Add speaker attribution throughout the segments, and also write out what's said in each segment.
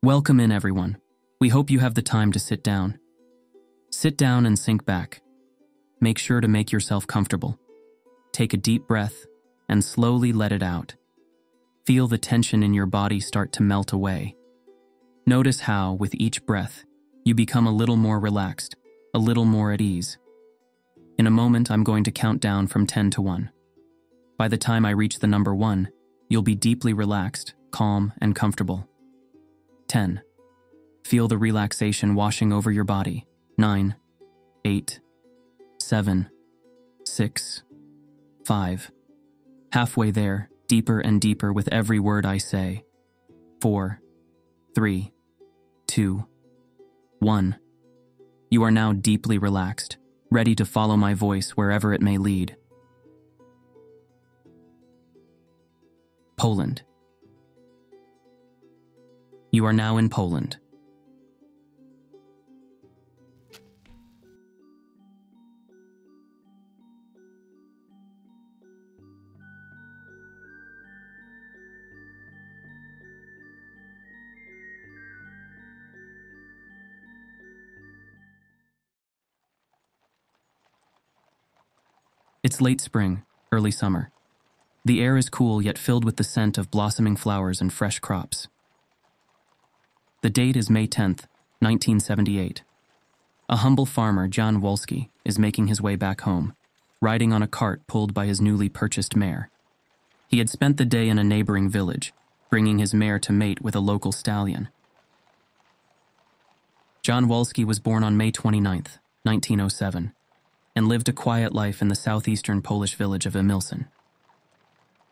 Speaker 1: Welcome in, everyone. We hope you have the time to sit down. Sit down and sink back. Make sure to make yourself comfortable. Take a deep breath and slowly let it out. Feel the tension in your body start to melt away. Notice how, with each breath, you become a little more relaxed, a little more at ease. In a moment, I'm going to count down from 10 to 1. By the time I reach the number 1, you'll be deeply relaxed, calm, and comfortable. 10. Feel the relaxation washing over your body. 9, 8, 7, 6, 5. Halfway there, deeper and deeper with every word I say. 4, 3, 2, 1. You are now deeply relaxed, ready to follow my voice wherever it may lead. Poland. You are now in Poland. It's late spring, early summer. The air is cool yet filled with the scent of blossoming flowers and fresh crops. The date is May 10th, 1978. A humble farmer, John Wolski, is making his way back home, riding on a cart pulled by his newly purchased mare. He had spent the day in a neighboring village, bringing his mare to mate with a local stallion. John Wolski was born on May 29th, 1907, and lived a quiet life in the southeastern Polish village of Emilcin.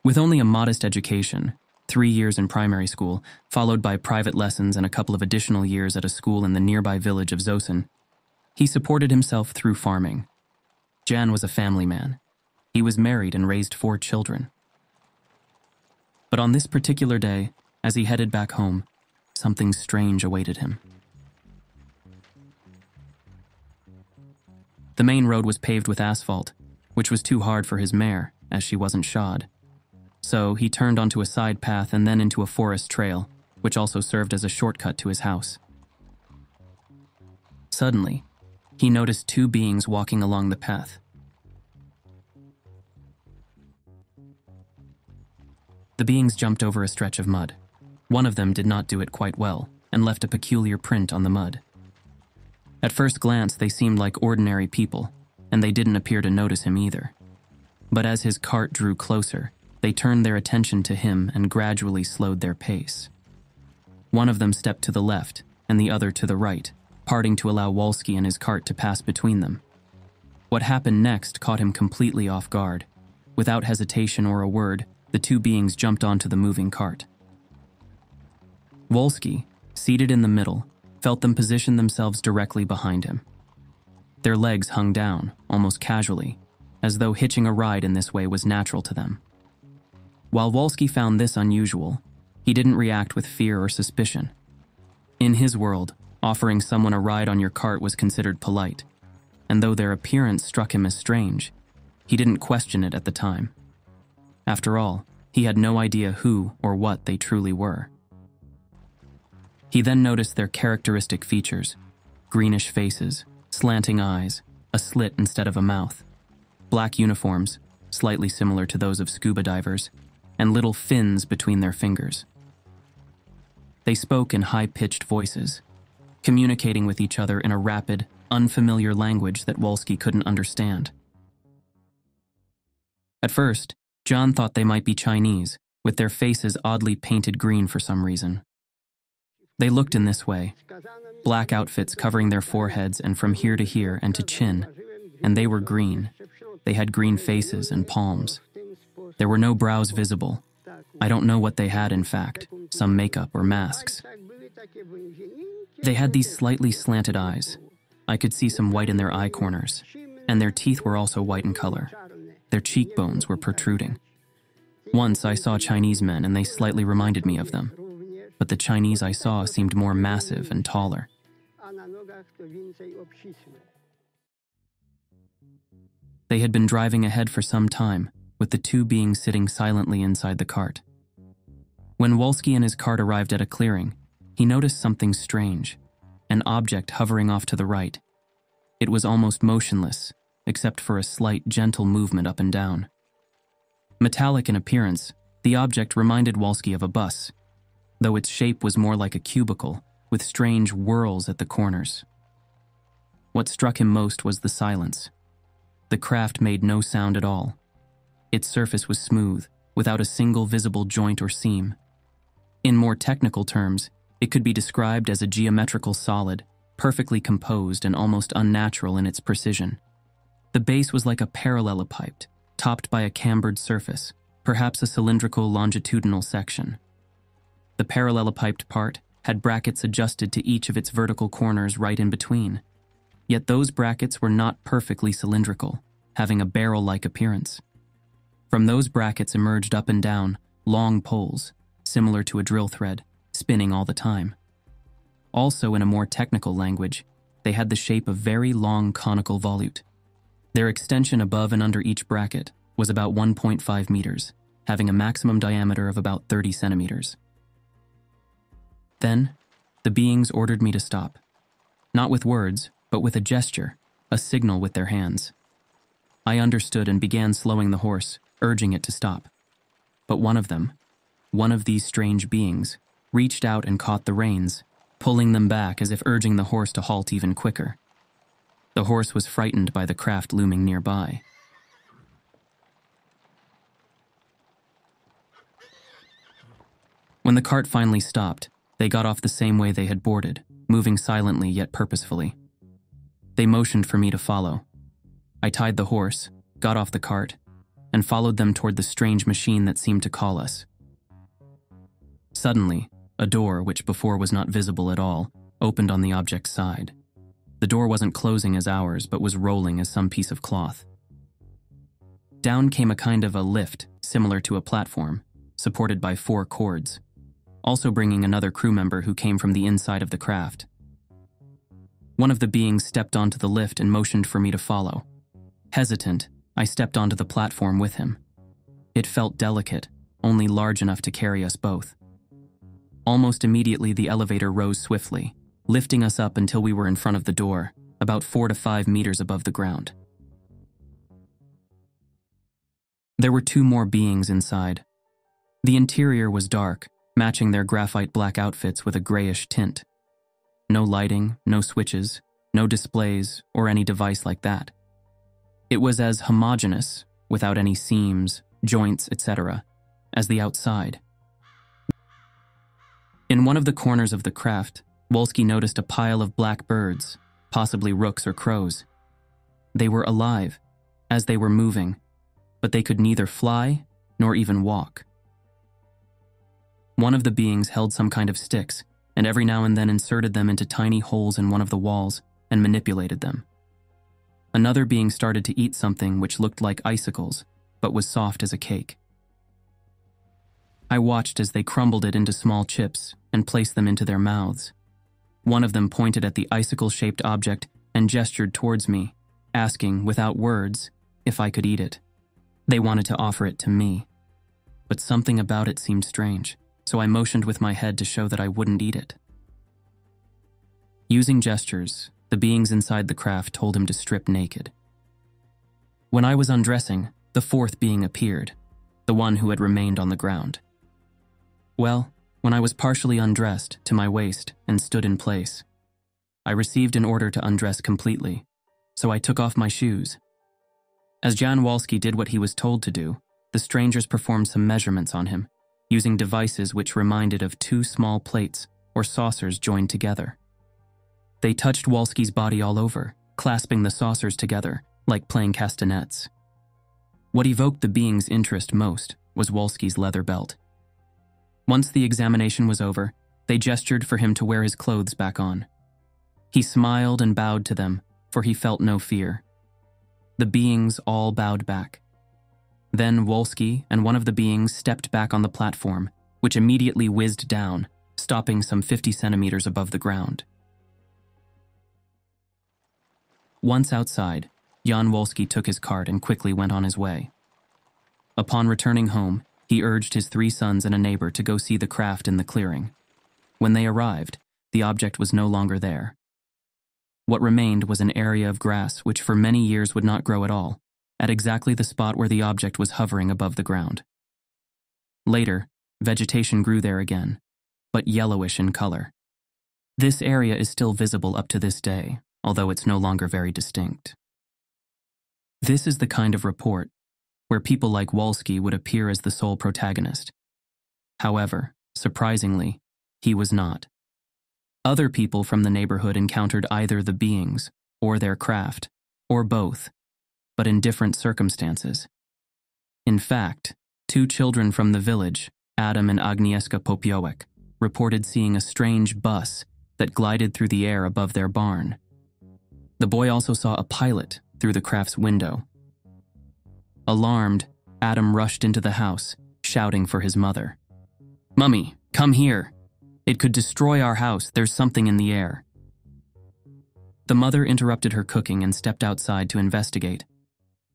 Speaker 1: With only a modest education, 3 years in primary school, followed by private lessons and a couple of additional years at a school in the nearby village of Zosin, he supported himself through farming. Jan was a family man. He was married and raised 4 children. But on this particular day, as he headed back home, something strange awaited him. The main road was paved with asphalt, which was too hard for his mare, as she wasn't shod. So he turned onto a side path and then into a forest trail, which also served as a shortcut to his house. Suddenly, he noticed 2 beings walking along the path. The beings jumped over a stretch of mud. One of them did not do it quite well and left a peculiar print on the mud. At first glance, they seemed like ordinary people, and they didn't appear to notice him either. But as his cart drew closer, they turned their attention to him and gradually slowed their pace. One of them stepped to the left and the other to the right, parting to allow Wolski and his cart to pass between them. What happened next caught him completely off guard. Without hesitation or a word, the 2 beings jumped onto the moving cart. Wolski, seated in the middle, felt them position themselves directly behind him. Their legs hung down, almost casually, as though hitching a ride in this way was natural to them. While Wolski found this unusual, he didn't react with fear or suspicion. In his world, offering someone a ride on your cart was considered polite, and though their appearance struck him as strange, he didn't question it at the time. After all, he had no idea who or what they truly were. He then noticed their characteristic features: greenish faces, slanting eyes, a slit instead of a mouth, black uniforms, slightly similar to those of scuba divers, and little fins between their fingers. They spoke in high-pitched voices, communicating with each other in a rapid, unfamiliar language that Wolski couldn't understand. At first, John thought they might be Chinese, with their faces oddly painted green for some reason. They looked in this way, black outfits covering their foreheads and from here to here and to chin, and they were green. They had green faces and palms. There were no brows visible. I don't know what they had, in fact, some makeup or masks. They had these slightly slanted eyes. I could see some white in their eye corners, and their teeth were also white in color. Their cheekbones were protruding. Once I saw Chinese men and they slightly reminded me of them, but the Chinese I saw seemed more massive and taller. They had been driving ahead for some time, with the 2 beings sitting silently inside the cart. When Wolski and his cart arrived at a clearing, he noticed something strange, an object hovering off to the right. It was almost motionless, except for a slight, gentle movement up and down. Metallic in appearance, the object reminded Wolski of a bus, though its shape was more like a cubicle, with strange whirls at the corners. What struck him most was the silence. The craft made no sound at all. Its surface was smooth, without a single visible joint or seam. In more technical terms, it could be described as a geometrical solid, perfectly composed and almost unnatural in its precision. The base was like a parallelepiped, topped by a cambered surface, perhaps a cylindrical longitudinal section. The parallelepiped part had brackets adjusted to each of its vertical corners right in between. Yet those brackets were not perfectly cylindrical, having a barrel-like appearance. From those brackets emerged up and down long poles, similar to a drill thread, spinning all the time. Also, in a more technical language, they had the shape of very long conical volute. Their extension above and under each bracket was about 1.5 meters, having a maximum diameter of about 30 centimeters. Then, the beings ordered me to stop. Not with words, but with a gesture, a signal with their hands. I understood and began slowing the horse, urging it to stop. But one of them, one of these strange beings, reached out and caught the reins, pulling them back as if urging the horse to halt even quicker. The horse was frightened by the craft looming nearby. When the cart finally stopped, they got off the same way they had boarded, moving silently yet purposefully. They motioned for me to follow. I tied the horse, got off the cart, and followed them toward the strange machine that seemed to call us. Suddenly, a door, which before was not visible at all, opened on the object's side. The door wasn't closing as ours, but was rolling as some piece of cloth. Down came a kind of a lift, similar to a platform, supported by 4 cords, also bringing another crew member who came from the inside of the craft. One of the beings stepped onto the lift and motioned for me to follow. Hesitant, I stepped onto the platform with him. It felt delicate, only large enough to carry us both. Almost immediately, the elevator rose swiftly, lifting us up until we were in front of the door, about 4 to 5 meters above the ground. There were 2 more beings inside. The interior was dark, matching their graphite black outfits with a grayish tint. No lighting, no switches, no displays, or any device like that. It was as homogeneous, without any seams, joints, etc., as the outside. In one of the corners of the craft, Wolski noticed a pile of black birds, possibly rooks or crows. They were alive, as they were moving, but they could neither fly nor even walk. One of the beings held some kind of sticks, and every now and then inserted them into tiny holes in one of the walls and manipulated them. Another being started to eat something which looked like icicles, but was soft as a cake. I watched as they crumbled it into small chips and placed them into their mouths. One of them pointed at the icicle-shaped object and gestured towards me, asking, without words, if I could eat it. They wanted to offer it to me, but something about it seemed strange, so I motioned with my head to show that I wouldn't eat it. Using gestures, the beings inside the craft told him to strip naked. When I was undressing, the 4th being appeared, the one who had remained on the ground. Well, when I was partially undressed to my waist and stood in place, I received an order to undress completely, so I took off my shoes. As Jan Wolski did what he was told to do, the strangers performed some measurements on him, using devices which reminded of 2 small plates or saucers joined together. They touched Wolski's body all over, clasping the saucers together, like playing castanets. What evoked the being's interest most was Wolski's leather belt. Once the examination was over, they gestured for him to wear his clothes back on. He smiled and bowed to them, for he felt no fear. The beings all bowed back. Then Wolski and one of the beings stepped back on the platform, which immediately whizzed down, stopping some 50 centimeters above the ground. Once outside, Jan Wolski took his cart and quickly went on his way. Upon returning home, he urged his 3 sons and a neighbor to go see the craft in the clearing. When they arrived, the object was no longer there. What remained was an area of grass which for many years would not grow at all, at exactly the spot where the object was hovering above the ground. Later, vegetation grew there again, but yellowish in color. This area is still visible up to this day, although it's no longer very distinct. This is the kind of report where people like Wolski would appear as the sole protagonist. However, surprisingly, he was not. Other people from the neighborhood encountered either the beings or their craft, or both, but in different circumstances. In fact, 2 children from the village, Adam and Agnieszka Popiołek, reported seeing a strange bus that glided through the air above their barn. The boy also saw a pilot through the craft's window. Alarmed, Adam rushed into the house, shouting for his mother. "Mummy, come here. It could destroy our house. There's something in the air." The mother interrupted her cooking and stepped outside to investigate.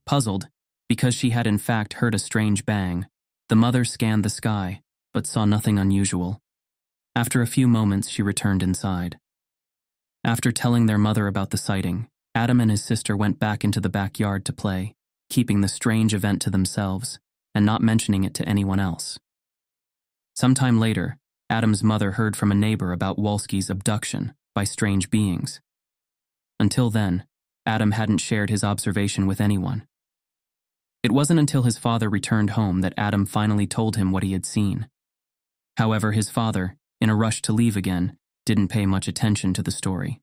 Speaker 1: Puzzled, because she had in fact heard a strange bang, the mother scanned the sky, but saw nothing unusual. After a few moments, she returned inside. After telling their mother about the sighting, Adam and his sister went back into the backyard to play, keeping the strange event to themselves and not mentioning it to anyone else. Sometime later, Adam's mother heard from a neighbor about Wolski's abduction by strange beings. Until then, Adam hadn't shared his observation with anyone. It wasn't until his father returned home that Adam finally told him what he had seen. However, his father, in a rush to leave again, didn't pay much attention to the story.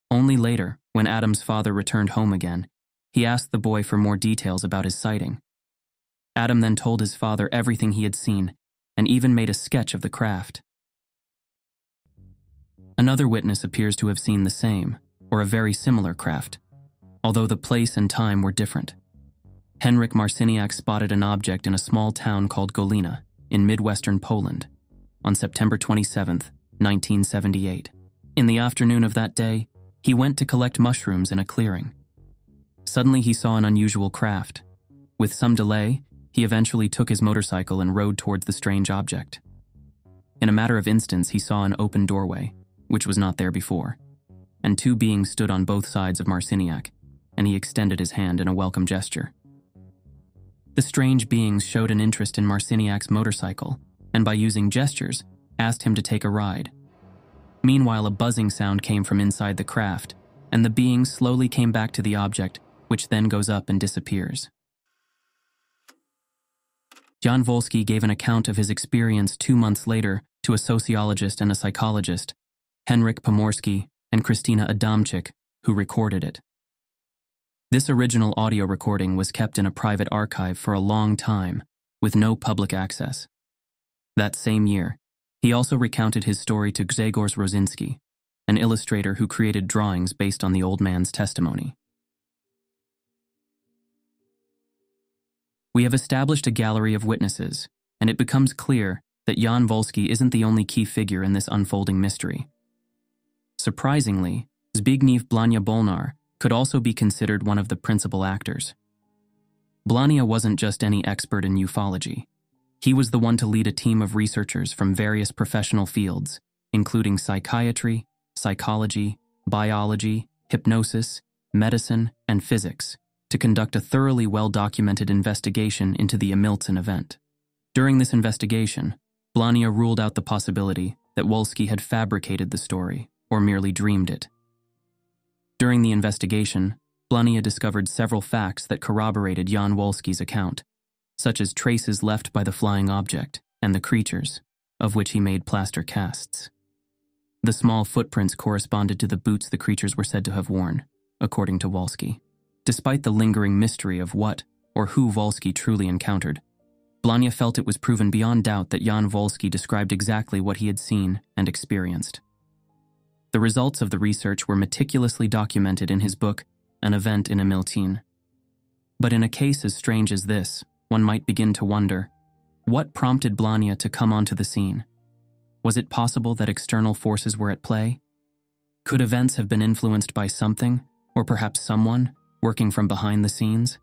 Speaker 1: Only later, when Adam's father returned home again, he asked the boy for more details about his sighting. Adam then told his father everything he had seen and even made a sketch of the craft. Another witness appears to have seen the same, or a very similar craft, although the place and time were different. Henryk Marciniak spotted an object in a small town called Golina, in Midwestern Poland, on September 27, 1978. In the afternoon of that day, he went to collect mushrooms in a clearing. Suddenly he saw an unusual craft. With some delay, he eventually took his motorcycle and rode towards the strange object. In a matter of instants, he saw an open doorway, which was not there before, and 2 beings stood on both sides of Marciniak, and he extended his hand in a welcome gesture. The strange beings showed an interest in Marciniak's motorcycle, and by using gestures, asked him to take a ride. Meanwhile, a buzzing sound came from inside the craft, and the beings slowly came back to the object, which then goes up and disappears. Jan Wolski gave an account of his experience 2 months later to a sociologist and a psychologist, Henryk Pomorski and Kristina Adamczyk, who recorded it. This original audio recording was kept in a private archive for a long time, with no public access. That same year, he also recounted his story to Grzegorz Rosinski, an illustrator who created drawings based on the old man's testimony. We have established a gallery of witnesses, and it becomes clear that Jan Wolski isn't the only key figure in this unfolding mystery. Surprisingly, Zbigniew Blania could also be considered one of the principal actors. Blania wasn't just any expert in ufology. He was the one to lead a team of researchers from various professional fields, including psychiatry, psychology, biology, hypnosis, medicine, and physics, to conduct a thoroughly well-documented investigation into the Emilcin event. During this investigation, Blania ruled out the possibility that Wolski had fabricated the story or merely dreamed it. During the investigation, Blania discovered several facts that corroborated Jan Wolski's account, such as traces left by the flying object and the creatures, of which he made plaster casts. The small footprints corresponded to the boots the creatures were said to have worn, according to Wolski. Despite the lingering mystery of what or who Wolski truly encountered, Blania felt it was proven beyond doubt that Jan Wolski described exactly what he had seen and experienced. The results of the research were meticulously documented in his book, An Event in Emilcin. But in a case as strange as this, one might begin to wonder, what prompted Blania to come onto the scene? Was it possible that external forces were at play? Could events have been influenced by something, or perhaps someone, working from behind the scenes?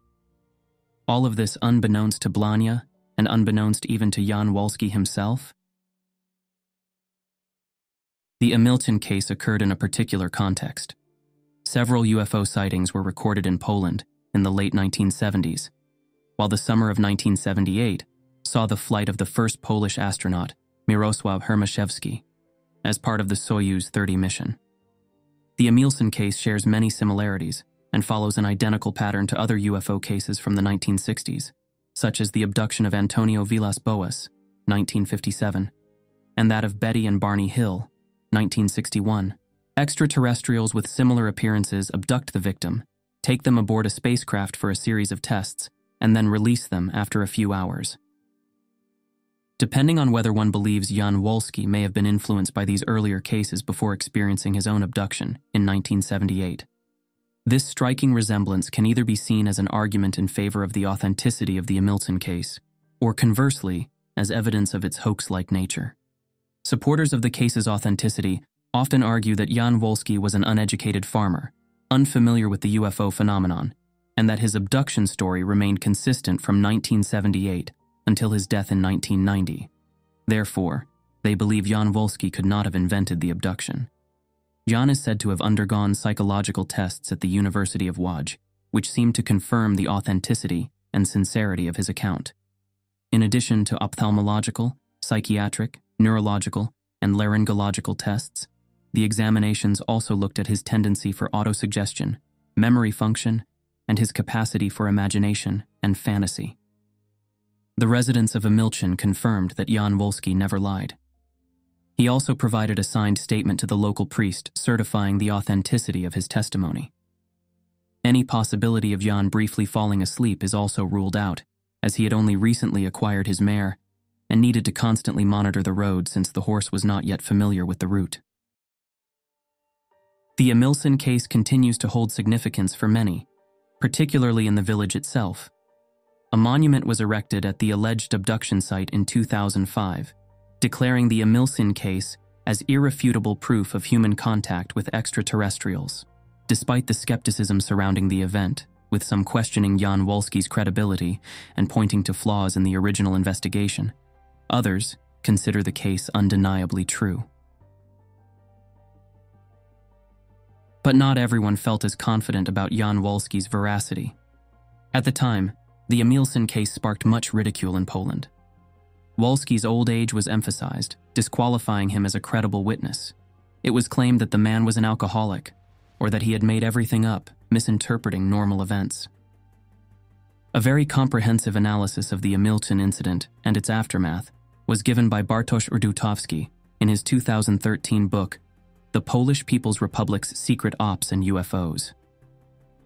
Speaker 1: All of this unbeknownst to Blania, and unbeknownst even to Jan Wolski himself? The Emilcin case occurred in a particular context. Several UFO sightings were recorded in Poland in the late 1970s, while the summer of 1978 saw the flight of the first Polish astronaut, Mirosław Hermaszewski, as part of the Soyuz 30 mission. The Emilcin case shares many similarities and follows an identical pattern to other UFO cases from the 1960s, such as the abduction of Antonio Villas-Boas, 1957, and that of Betty and Barney Hill, 1961. Extraterrestrials with similar appearances abduct the victim, take them aboard a spacecraft for a series of tests, and then release them after a few hours. Depending on whether one believes Jan Wolski may have been influenced by these earlier cases before experiencing his own abduction in 1978, this striking resemblance can either be seen as an argument in favor of the authenticity of the Emilcin case, or conversely, as evidence of its hoax-like nature. Supporters of the case's authenticity often argue that Jan Wolski was an uneducated farmer, unfamiliar with the UFO phenomenon, and that his abduction story remained consistent from 1978 until his death in 1990. Therefore, they believe Jan Wolski could not have invented the abduction. Jan is said to have undergone psychological tests at the University of Łódź, which seemed to confirm the authenticity and sincerity of his account. In addition to ophthalmological, psychiatric, neurological, and laryngological tests, the examinations also looked at his tendency for autosuggestion, memory function, and his capacity for imagination and fantasy. The residents of Emilcin confirmed that Jan Wolski never lied. He also provided a signed statement to the local priest certifying the authenticity of his testimony. Any possibility of Jan briefly falling asleep is also ruled out, as he had only recently acquired his mare and needed to constantly monitor the road since the horse was not yet familiar with the route. The Emilcin case continues to hold significance for many, particularly in the village itself. A monument was erected at the alleged abduction site in 2005, declaring the Emilcin case as irrefutable proof of human contact with extraterrestrials. Despite the skepticism surrounding the event, with some questioning Jan Wolski's credibility and pointing to flaws in the original investigation, others consider the case undeniably true. But not everyone felt as confident about Jan Wolski's veracity. At the time, the Emilcin case sparked much ridicule in Poland. Wolski's old age was emphasized, disqualifying him as a credible witness. It was claimed that the man was an alcoholic, or that he had made everything up, misinterpreting normal events. A very comprehensive analysis of the Emilcin incident and its aftermath was given by Bartosz Urdutowski in his 2013 book, The Polish People's Republic's Secret Ops and UFOs.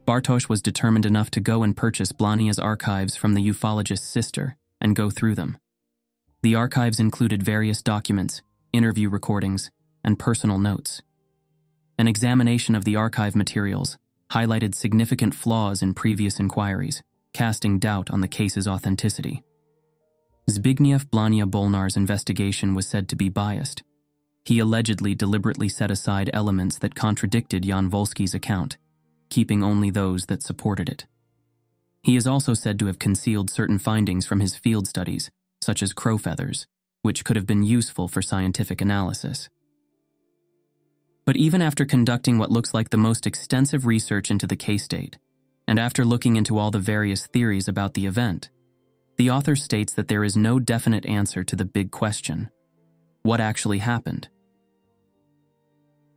Speaker 1: Bartosz was determined enough to go and purchase Blania's archives from the ufologist's sister and go through them. The archives included various documents, interview recordings, and personal notes. An examination of the archive materials highlighted significant flaws in previous inquiries, casting doubt on the case's authenticity. Zbigniew Blania Bolnar's investigation was said to be biased. He allegedly deliberately set aside elements that contradicted Jan Wolski's account, keeping only those that supported it. He is also said to have concealed certain findings from his field studies, such as crow feathers, which could have been useful for scientific analysis. But even after conducting what looks like the most extensive research into the case date, and after looking into all the various theories about the event, the author states that there is no definite answer to the big question: what actually happened?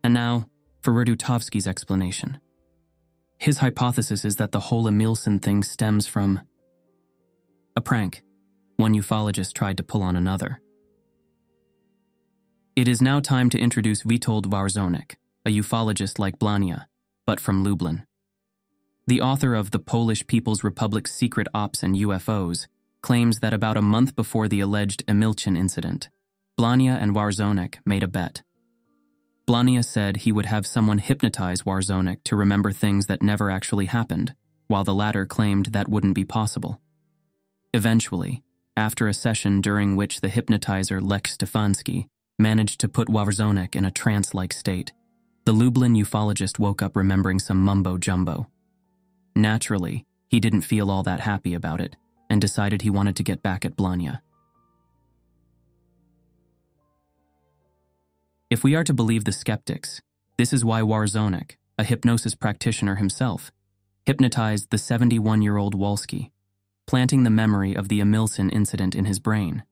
Speaker 1: And now, for Urdutowski's explanation. His hypothesis is that the whole Emilcin thing stems from a prank one ufologist tried to pull on another. It is now time to introduce Witold Warzonek, a ufologist like Blania, but from Lublin. The author of The Polish People's Republic's Secret Ops and UFOs claims that about a month before the alleged Emilcin incident, Blania and Warzonek made a bet. Blania said he would have someone hypnotize Warzonek to remember things that never actually happened, while the latter claimed that wouldn't be possible. Eventually, after a session during which the hypnotizer Lech Stefanski managed to put Warzonek in a trance-like state, the Lublin ufologist woke up remembering some mumbo-jumbo. Naturally, he didn't feel all that happy about it and decided he wanted to get back at Blania. If we are to believe the skeptics, this is why Warzonek, a hypnosis practitioner himself, hypnotized the 71-year-old Wolski, planting the memory of the Emilcin incident in his brain.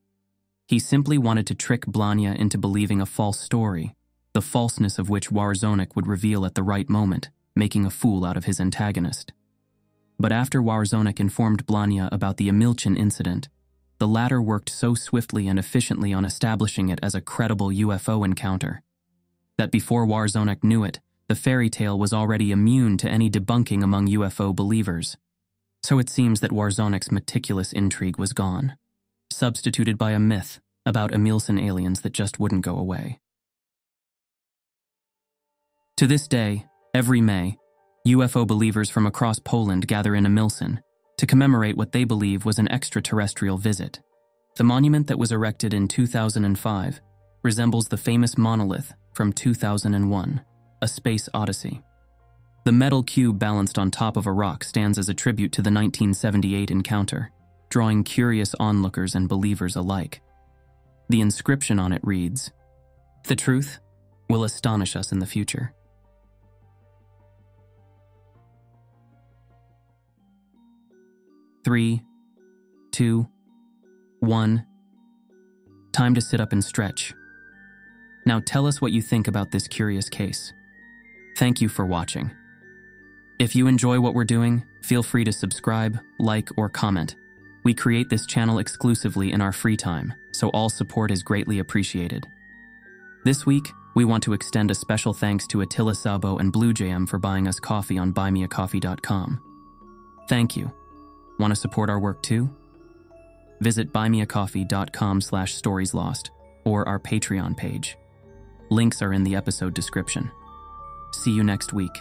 Speaker 1: He simply wanted to trick Blania into believing a false story, the falseness of which Warzonek would reveal at the right moment, making a fool out of his antagonist. But after Warzonek informed Blania about the Emilcin incident, the latter worked so swiftly and efficiently on establishing it as a credible UFO encounter that before Warzonek knew it, the fairy tale was already immune to any debunking among UFO believers. So it seems that Warzonek's meticulous intrigue was gone, substituted by a myth about Emilcin aliens that just wouldn't go away. To this day, every May, UFO believers from across Poland gather in Emilcin to commemorate what they believe was an extraterrestrial visit. The monument that was erected in 2005 resembles the famous monolith from 2001, A Space Odyssey. The metal cube balanced on top of a rock stands as a tribute to the 1978 encounter, drawing curious onlookers and believers alike. The inscription on it reads, "The truth will astonish us in the future." 3, 2, 1. Time to sit up and stretch. Now tell us what you think about this curious case. Thank you for watching. If you enjoy what we're doing, feel free to subscribe, like, or comment. We create this channel exclusively in our free time, so all support is greatly appreciated. This week, we want to extend a special thanks to Attila Sabo and Blue JM for buying us coffee on buymeacoffee.com. Thank you. Want to support our work too? Visit buymeacoffee.com/storieslost or our Patreon page. Links are in the episode description. See you next week.